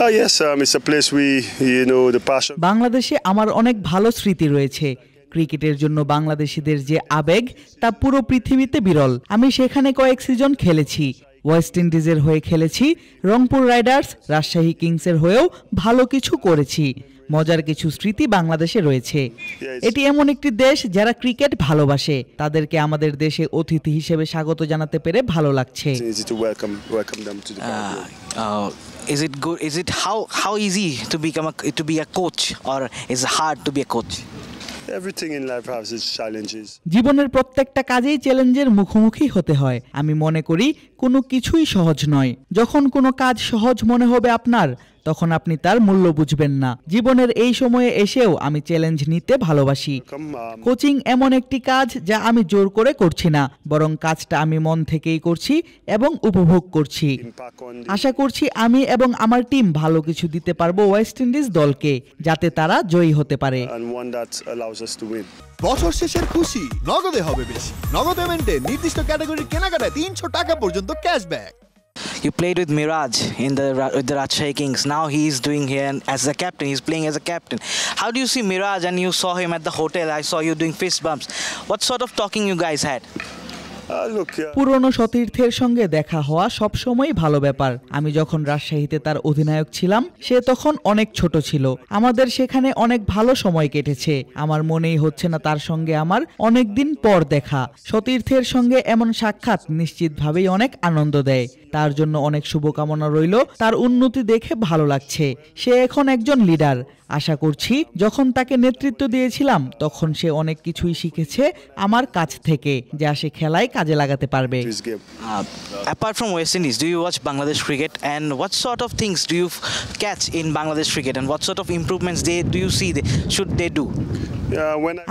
Yes, it's a place the passion. বাংলাদেশে আমার অনেক ভালো স্মৃতি রয়েছে। ক্রিকেটের জন্য বাংলাদেশিদের যে আবেগ তা পুরো পৃথিবীতে বিরল। আমি সেখানে কয়েক সিজন খেলেছি। ওয়েস্ট ইন্ডিজের হয়ে খেলেছি, রংপুর রাইডার্স, রাজশাহী কিংসের হয়েও ভালো কিছু করেছি। মজার কিছু স্মৃতি বাংলাদেশে রয়েছে। এটি এমন একটি দেশ যারা ক্রিকেট ভালোবাসে। তাদেরকে আমাদের দেশে অতিথি হিসেবে স্বাগত জানাতে পেরে ভালো লাগছে। Is it good? Is it how easy to be a coach, or is it hard to be a coach? Everything in life has its challenges. জীবনের প্রত্যেকটা কাজেই চ্যালেঞ্জের মুখোমুখি হতে হয়। আমি মনে করি কোনো কিছুই সহজ নয়। যখন কোনো কাজ সহজ মনে হবে আপনার, তখন আপনি তার মূল্য বুঝবেন না। জীবনের এই সময়ে এসেও আমি চ্যালেঞ্জ নিতে ভালোবাসি। কোচিং এমন একটি কাজ যা আমি জোর করে করছি না, বরং কাজটা আমি মন থেকেই করছি এবং উপভোগ করছি। আশা করছি আমি এবং আমার টিম ভালো কিছু দিতে পারবো ওয়েস্ট ইন্ডিজ দলকে, যাতে তারা জয়ী হতে পারে। বছর শেষের খুশি নগদে হবে বেশি। নগদ পেমেন্টে নির্দিষ্ট ক্যাটাগরির কেনাকাটায় 300 টাকা পর্যন্ত cashback. You played with Miraj with the Rajshahi Kings. Now he is doing here as a captain. He's playing as a captain. How do you see Miraj? And you saw him at the hotel. I saw you doing fist bumps. What sort of talking you guys had? পুরনো সতীর্থের সঙ্গে দেখা হওয়া সবসময় ভালো ব্যাপার। আমি যখন রাজশাহীতে তার অধিনায়ক ছিলাম, সে তখন অনেক ছোট ছিল। আমাদের সেখানে অনেক ভালো সময় কেটেছে। আমার মনেই হচ্ছে না তার সঙ্গে আমার অনেক দিন পর দেখা। সতীর্থের সঙ্গে এমন সাক্ষাৎ নিশ্চিতভাবেই অনেক আনন্দ দেয়। তার জন্য অনেক শুভকামনা রইল। তার উন্নতি দেখে ভালো লাগছে। সে এখন একজন লিডার। আশা করছি যখন তাকে নেতৃত্ব দিয়েছিলাম তখন সে অনেক কিছুই শিখেছে আমার কাছ থেকে, যা সে খেলায় কাজে লাগাতে পারবে। Apart from West Indies, do you watch Bangladesh cricket, and what sort of things do you catch in Bangladesh cricket, and what sort of improvements do you see should they do?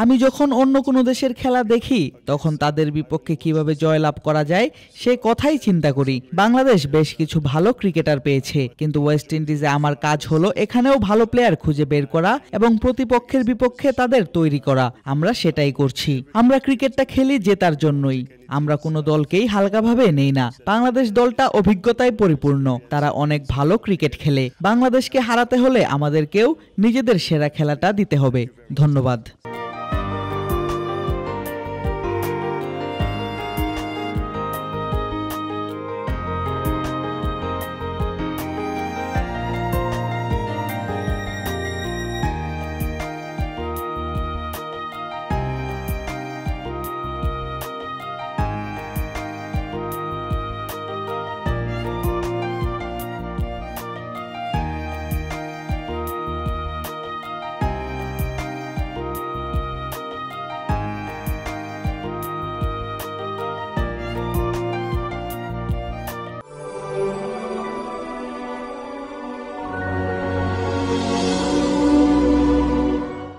আমি যখন অন্য কোনো দেশের খেলা দেখি, তখন তাদের বিপক্ষে কিভাবে জয়লাভ করা যায় সে কথাই চিন্তা করি। বাংলাদেশ বেশ কিছু ভালো ক্রিকেটার পেয়েছে, কিন্তু ওয়েস্ট ইন্ডিজে আমার কাজ হলো এখানেও ভালো প্লেয়ার খুঁজে বের করা এবং প্রতিপক্ষের বিপক্ষে তাদের তৈরি করা। আমরা সেটাই করছি। আমরা ক্রিকেটটা খেলি জেতার জন্যই। আমরা কোনো দলকেই হালকাভাবে নেই না। বাংলাদেশ দলটা অভিজ্ঞতায় পরিপূর্ণ। তারা অনেক ভালো ক্রিকেট খেলে। বাংলাদেশকে হারাতে হলে আমাদেরকেও নিজেদের সেরা খেলাটা দিতে হবে। ধন্যবাদ।